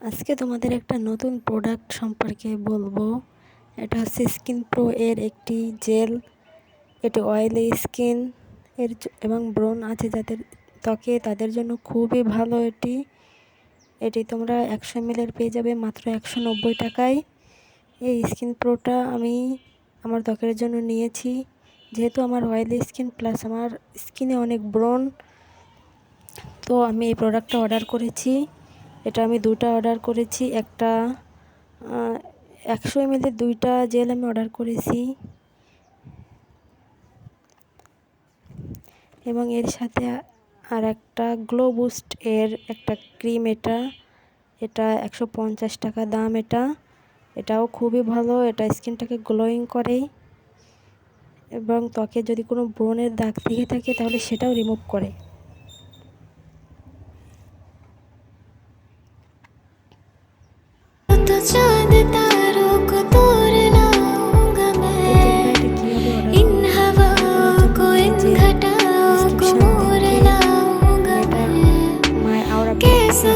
আজকে তোমাদের একটা নতুন প্রোডাক্ট সম্পর্কে বলবো। এটা হচ্ছে স্কিন প্রো এর একটি জেল। এটি অয়েলি স্কিন এবং ব্রণ আছে যাদের ত্বকে, তাদের জন্য খুবই ভালো। এটি তোমরা 100 ml পেয়ে যাবে মাত্র 190 টাকায়। এই স্কিন প্রোটা আমি আমার ত্বকের জন্য নিয়েছি, যেহেতু আমার অয়েলি স্কিন প্লাস আমার স্কিনে অনেক ব্রণ। তো আমি এই প্রোডাক্টটা অর্ডার করেছি। এটা আমি দুটো অর্ডার করেছি, একটা 100 ml দুইটা জেল আমি অর্ডার করেছি, এবং এর সাথে আর একটা গ্লো বুস্ট এর একটা ক্রিম। এটা 150 টাকা দাম। এটাও খুবই ভালো। এটা স্কিনটাকে গ্লোয়িং করে এবং ত্বকে যদি কোনো ব্রণের দাগ থেকে থাকে তাহলে সেটাও রিমুভ করে। चांद तारों को तोड़ लाऊंगा मैं, इन हवाओं को इन घटाओं को मोड़ लाऊंगा मैं, कैसा